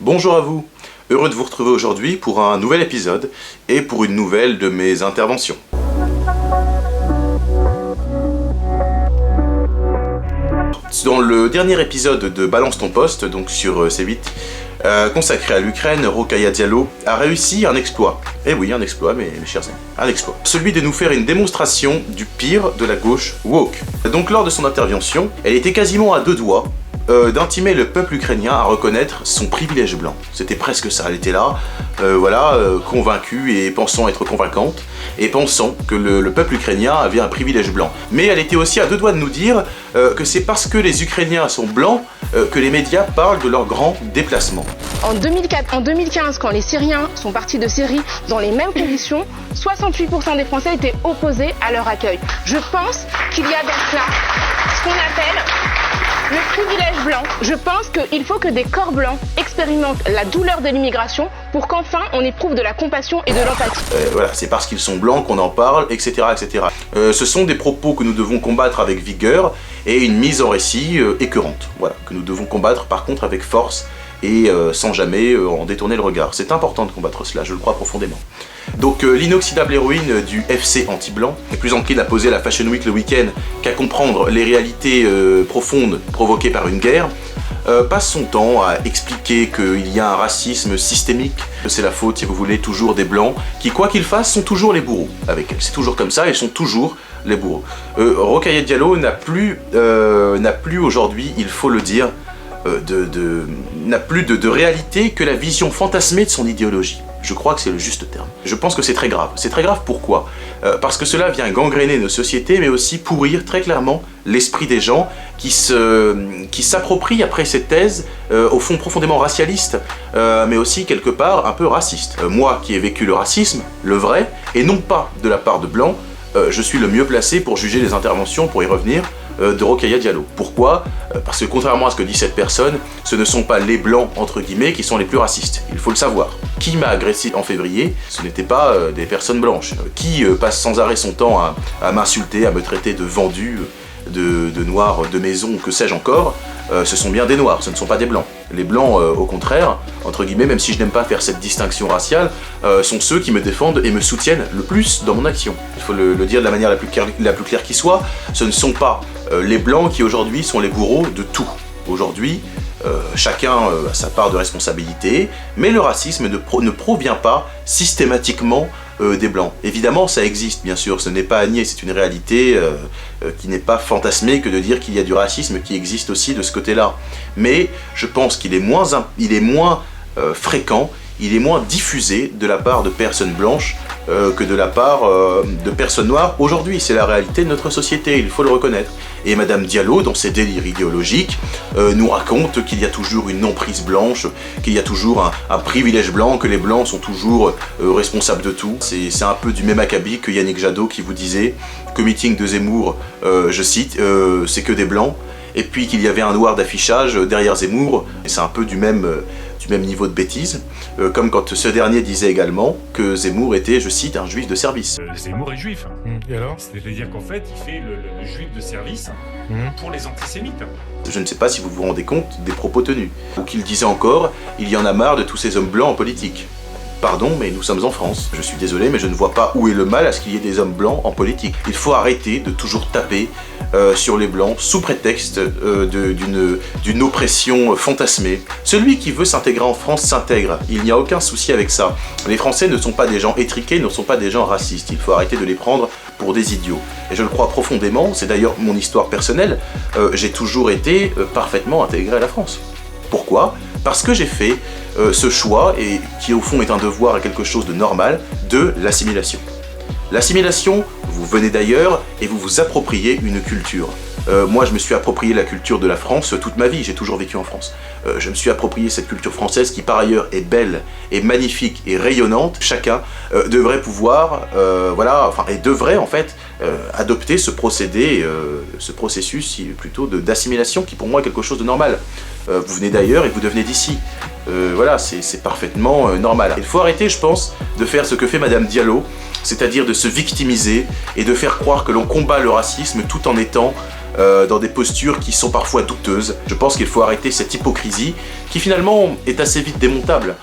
Bonjour à vous, heureux de vous retrouver aujourd'hui pour un nouvel épisode et pour une nouvelle de mes interventions. Dans le dernier épisode de Balance ton poste, donc sur C8, consacré à l'Ukraine, Rokhaya Diallo a réussi un exploit. Eh oui, un exploit, mes chers amis, un exploit. Celui de nous faire une démonstration du pire de la gauche woke. Donc lors de son intervention, elle était quasiment à deux doigts d'intimer le peuple ukrainien à reconnaître son privilège blanc. C'était presque ça, elle était là, convaincue et pensant être convaincante, et pensant que le peuple ukrainien avait un privilège blanc. Mais elle était aussi à deux doigts de nous dire que c'est parce que les Ukrainiens sont blancs que les médias parlent de leur grand déplacement. En 2015, quand les Syriens sont partis de Syrie dans les mêmes conditions, 68% des Français étaient opposés à leur accueil. Je pense qu'il y a dans cela ce qu'on appelle le privilège blanc. Je pense qu'il faut que des corps blancs expérimentent la douleur de l'immigration pour qu'enfin on éprouve de la compassion et de l'empathie. Voilà, c'est parce qu'ils sont blancs qu'on en parle, etc. etc. Ce sont des propos que nous devons combattre avec vigueur et une mise en récit écœurante. Voilà, que nous devons combattre par contre avec force et sans jamais en détourner le regard. C'est important de combattre cela, je le crois profondément. Donc l'inoxydable héroïne du FC anti-blanc est plus encline à poser la Fashion Week le week-end qu'à comprendre les réalités profondes provoquées par une guerre, passe son temps à expliquer qu'il y a un racisme systémique, que c'est la faute, si vous voulez, toujours des blancs, qui quoi qu'ils fassent sont toujours les bourreaux avec elle. C'est toujours comme ça, ils sont toujours les bourreaux. Rokhaya Diallo n'a plus aujourd'hui, il faut le dire, n'a plus de réalité que la vision fantasmée de son idéologie. Je crois que c'est le juste terme. Je pense que c'est très grave. C'est très grave pourquoi ? Parce que cela vient gangréner nos sociétés, mais aussi pourrir très clairement l'esprit des gens qui s'approprient après cette thèse, au fond profondément racialiste, mais aussi quelque part un peu raciste. Moi qui ai vécu le racisme, le vrai, et non pas de la part de blancs, je suis le mieux placé pour juger les interventions, pour y revenir, de Rokhaya Diallo. Pourquoi ? Parce que contrairement à ce que dit cette personne, ce ne sont pas les blancs, entre guillemets, qui sont les plus racistes. Il faut le savoir. Qui m'a agressé en février, ce n'était pas des personnes blanches. Qui passe sans arrêt son temps à m'insulter, à me traiter de vendu, de noir de maison, ou que sais-je encore, ce sont bien des noirs, ce ne sont pas des blancs. Les blancs, au contraire, entre guillemets, même si je n'aime pas faire cette distinction raciale, sont ceux qui me défendent et me soutiennent le plus dans mon action. Il faut le dire de la manière la plus claire qui soit, ce ne sont pas les blancs qui aujourd'hui sont les bourreaux de tout. Aujourd'hui, chacun a sa part de responsabilité, mais le racisme ne provient pas systématiquement des blancs. Évidemment, ça existe, bien sûr, ce n'est pas à nier, c'est une réalité qui n'est pas fantasmée que de dire qu'il y a du racisme qui existe aussi de ce côté-là. Mais je pense qu'il est moins fréquent, il est moins diffusé de la part de personnes blanches que de la part de personnes noires. Aujourd'hui, c'est la réalité de notre société, il faut le reconnaître. Et Madame Diallo, dans ses délires idéologiques, nous raconte qu'il y a toujours une emprise blanche, qu'il y a toujours un privilège blanc, que les blancs sont toujours responsables de tout. C'est un peu du même acabit que Yannick Jadot qui vous disait que meeting de Zemmour, je cite, c'est que des blancs. Et puis qu'il y avait un noir d'affichage derrière Zemmour, et c'est un peu du même niveau de bêtise, comme quand ce dernier disait également que Zemmour était, je cite, un juif de service. Zemmour est juif. Et alors ? C'est-à-dire qu'en fait, il fait le juif de service pour les antisémites. Je ne sais pas si vous vous rendez compte des propos tenus. Ou qu'il disait encore, il y en a marre de tous ces hommes blancs en politique. Pardon, mais nous sommes en France. Je suis désolé, mais je ne vois pas où est le mal à ce qu'il y ait des hommes blancs en politique. Il faut arrêter de toujours taper sur les blancs sous prétexte d'une oppression fantasmée. Celui qui veut s'intégrer en France s'intègre. Il n'y a aucun souci avec ça. Les Français ne sont pas des gens étriqués, ne sont pas des gens racistes. Il faut arrêter de les prendre pour des idiots. Et je le crois profondément, c'est d'ailleurs mon histoire personnelle, j'ai toujours été parfaitement intégré à la France. Pourquoi ? Parce que j'ai fait ce choix, et qui au fond est un devoir et quelque chose de normal, de l'assimilation. L'assimilation, vous venez d'ailleurs et vous vous appropriez une culture. Moi, je me suis approprié la culture de la France toute ma vie, j'ai toujours vécu en France. Je me suis approprié cette culture française qui par ailleurs est belle, et magnifique et rayonnante. Chacun devrait pouvoir, et devrait en fait adopter ce procédé, ce processus plutôt d'assimilation qui pour moi est quelque chose de normal. Vous venez d'ailleurs et vous devenez d'ici. C'est parfaitement normal. Il faut arrêter, je pense, de faire ce que fait Madame Diallo, c'est-à-dire de se victimiser et de faire croire que l'on combat le racisme tout en étant dans des postures qui sont parfois douteuses. Je pense qu'il faut arrêter cette hypocrisie qui finalement est assez vite démontable.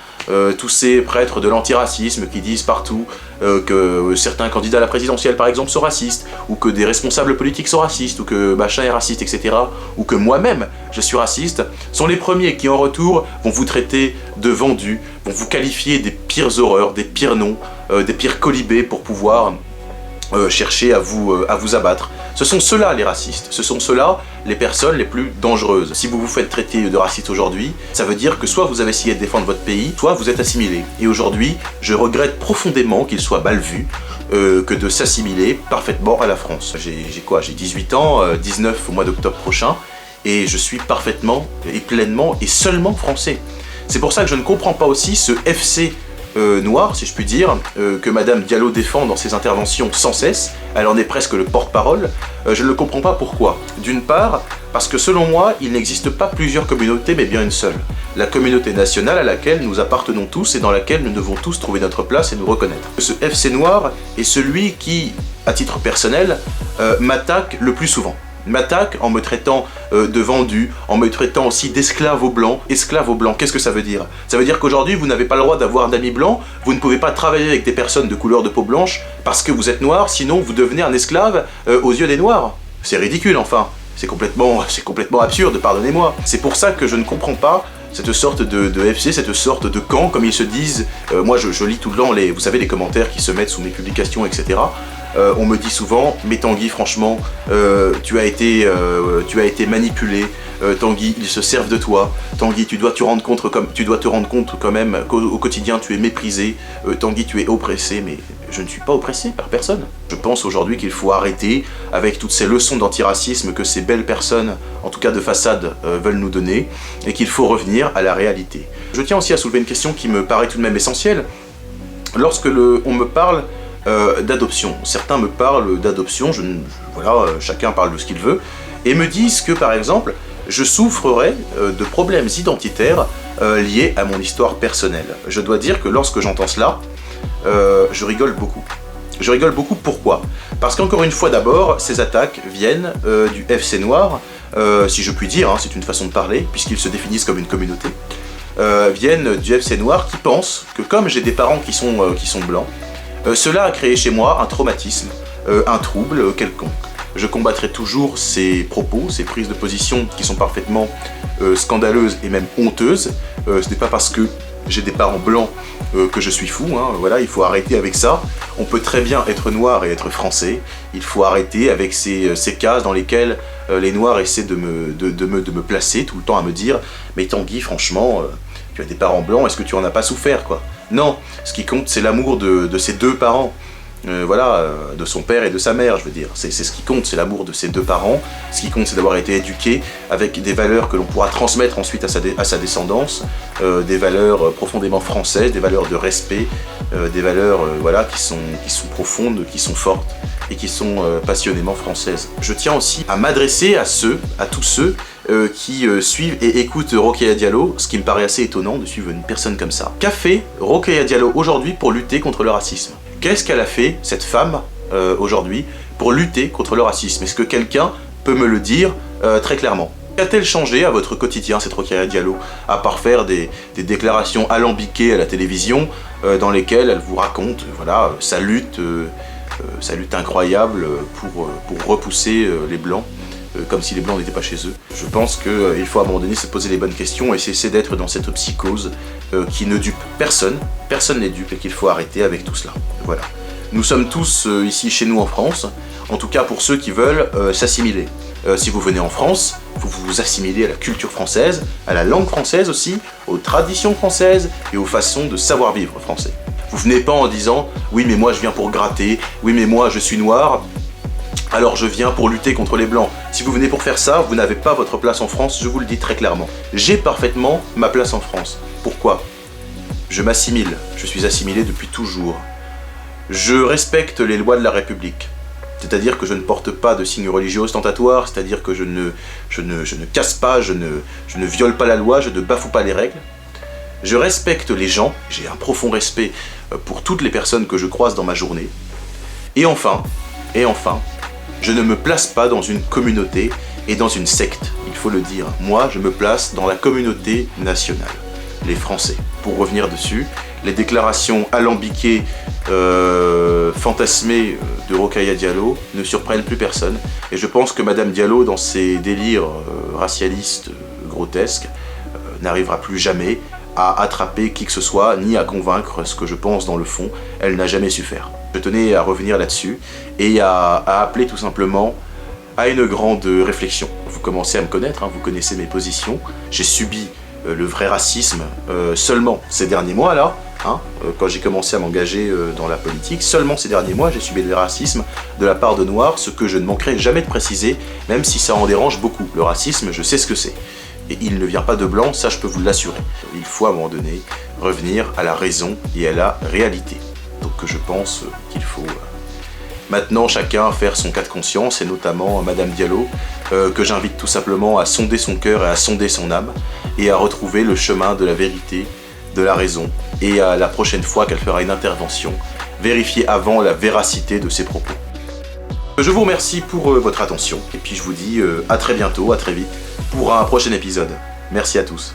Tous ces prêtres de l'antiracisme qui disent partout que certains candidats à la présidentielle par exemple sont racistes, ou que des responsables politiques sont racistes, ou que machin est raciste, etc., ou que moi-même je suis raciste, sont les premiers qui en retour vont vous traiter de vendus, vont vous qualifier des pires horreurs, des pires noms, des pires colibés pour pouvoir chercher à vous abattre. Ce sont ceux-là les racistes, ce sont ceux-là les personnes les plus dangereuses. Si vous vous faites traiter de raciste aujourd'hui, ça veut dire que soit vous avez essayé de défendre votre pays, soit vous êtes assimilé. Et aujourd'hui, je regrette profondément qu'il soit mal vu que de s'assimiler parfaitement à la France. J'ai quoi? J'ai 18 ans, 19 au mois d'octobre prochain, et je suis parfaitement et pleinement et seulement français. C'est pour ça que je ne comprends pas aussi ce FC noir, si je puis dire, que Madame Diallo défend dans ses interventions sans cesse. Elle en est presque le porte-parole. Je ne le comprends pas pourquoi. D'une part, parce que selon moi, il n'existe pas plusieurs communautés, mais bien une seule. La communauté nationale à laquelle nous appartenons tous et dans laquelle nous devons tous trouver notre place et nous reconnaître. Ce FC noir est celui qui, à titre personnel, m'attaque le plus souvent. M'attaque en me traitant de vendu, en me traitant aussi d'esclave aux blancs. Esclave aux blancs, qu'est-ce que ça veut dire? Ça veut dire qu'aujourd'hui, vous n'avez pas le droit d'avoir d'amis blancs, vous ne pouvez pas travailler avec des personnes de couleur de peau blanche parce que vous êtes noir, sinon vous devenez un esclave aux yeux des noirs. C'est ridicule, enfin. C'est complètement absurde, pardonnez-moi. C'est pour ça que je ne comprends pas cette sorte de FC, cette sorte de camp, comme ils se disent. Moi, je lis tout le temps vous savez, les commentaires qui se mettent sous mes publications, etc. On me dit souvent, mais Tanguy, franchement, tu as été manipulé. Tanguy, ils se servent de toi. Tanguy, tu dois te rendre compte quand même qu'au quotidien tu es méprisé. Tanguy, tu es oppressé, mais je ne suis pas oppressé par personne. Je pense aujourd'hui qu'il faut arrêter avec toutes ces leçons d'antiracisme que ces belles personnes, en tout cas de façade, veulent nous donner, et qu'il faut revenir à la réalité. Je tiens aussi à soulever une question qui me paraît tout de même essentielle. Lorsque on me parle d'adoption, certains me parlent d'adoption, voilà, chacun parle de ce qu'il veut, et me disent que par exemple, je souffrerais de problèmes identitaires liés à mon histoire personnelle. Je dois dire que lorsque j'entends cela, je rigole beaucoup. Je rigole beaucoup, pourquoi? Parce qu'encore une fois d'abord, ces attaques viennent du FC noir, si je puis dire, hein, c'est une façon de parler, puisqu'ils se définissent comme une communauté, viennent du FC noir qui pense que comme j'ai des parents qui sont blancs, cela a créé chez moi un traumatisme, un trouble quelconque. Je combattrai toujours ces propos, ces prises de position qui sont parfaitement scandaleuses et même honteuses. Ce n'est pas parce que j'ai des parents blancs que je suis fou, hein. Voilà, il faut arrêter avec ça. On peut très bien être noir et être français. Il faut arrêter avec ces cases dans lesquelles les noirs essaient de me placer tout le temps à me dire « Mais Tanguy, franchement, tu as des parents blancs, est-ce que tu en as pas souffert, quoi ?» Non, ce qui compte, c'est l'amour de ses deux parents. Voilà, de son père et de sa mère, je veux dire. C'est ce qui compte, c'est l'amour de ses deux parents. Ce qui compte, c'est d'avoir été éduqué avec des valeurs que l'on pourra transmettre ensuite à sa descendance, des valeurs profondément françaises, des valeurs de respect, des valeurs voilà, qui sont profondes, qui sont fortes et qui sont passionnément françaises. Je tiens aussi à m'adresser à tous ceux qui suivent et écoutent Rokhaya Diallo, ce qui me paraît assez étonnant de suivre une personne comme ça. Qu'a fait Rokhaya Diallo aujourd'hui pour lutter contre le racisme? Qu'est-ce qu'elle a fait, cette femme, aujourd'hui, pour lutter contre le racisme? Est-ce que quelqu'un peut me le dire très clairement? Qu'a-t-elle changé à votre quotidien, cette Rokhaya Diallo, à part faire des déclarations alambiquées à la télévision, dans lesquelles elle vous raconte voilà, sa lutte incroyable pour repousser les Blancs, comme si les Blancs n'étaient pas chez eux? Je pense qu'il faut à un moment donné se poser les bonnes questions et cesser d'être dans cette psychose qui ne dupe personne. Personne n'est dupe et qu'il faut arrêter avec tout cela. Voilà. Nous sommes tous ici chez nous en France, en tout cas pour ceux qui veulent s'assimiler. Si vous venez en France, vous vous assimilez à la culture française, à la langue française aussi, aux traditions françaises et aux façons de savoir-vivre français. Vous venez pas en disant « oui mais moi je viens pour gratter, oui mais moi je suis noir », alors je viens pour lutter contre les Blancs. Si vous venez pour faire ça, vous n'avez pas votre place en France, je vous le dis très clairement. J'ai parfaitement ma place en France. Pourquoi? Je m'assimile, je suis assimilé depuis toujours. Je respecte les lois de la République. C'est-à-dire que je ne porte pas de signes religieux ostentatoires, c'est-à-dire que je ne casse pas, je ne viole pas la loi, je ne bafoue pas les règles. Je respecte les gens, j'ai un profond respect pour toutes les personnes que je croise dans ma journée. Et enfin, je ne me place pas dans une communauté et dans une secte, il faut le dire. Moi, je me place dans la communauté nationale, les Français. Pour revenir dessus, les déclarations alambiquées, fantasmées de Rokhaya Diallo ne surprennent plus personne. Et je pense que Madame Diallo, dans ses délires racialistes grotesques, n'arrivera plus jamais à attraper qui que ce soit, ni à convaincre ce que je pense dans le fond. Elle n'a jamais su faire. Je tenais à revenir là-dessus et à appeler tout simplement à une grande réflexion. Vous commencez à me connaître, hein, vous connaissez mes positions. J'ai subi le vrai racisme seulement ces derniers mois là, hein, quand j'ai commencé à m'engager dans la politique. Seulement ces derniers mois, j'ai subi le racisme de la part de Noirs, ce que je ne manquerai jamais de préciser, même si ça en dérange beaucoup. Le racisme, je sais ce que c'est. Et il ne vient pas de blanc, ça je peux vous l'assurer. Il faut à un moment donné revenir à la raison et à la réalité. Donc je pense qu'il faut maintenant chacun faire son cas de conscience, et notamment Madame Diallo, que j'invite tout simplement à sonder son cœur et à sonder son âme, et à retrouver le chemin de la vérité, de la raison, et à la prochaine fois qu'elle fera une intervention, vérifier avant la véracité de ses propos. Je vous remercie pour votre attention, et puis je vous dis à très bientôt, à très vite, pour un prochain épisode. Merci à tous.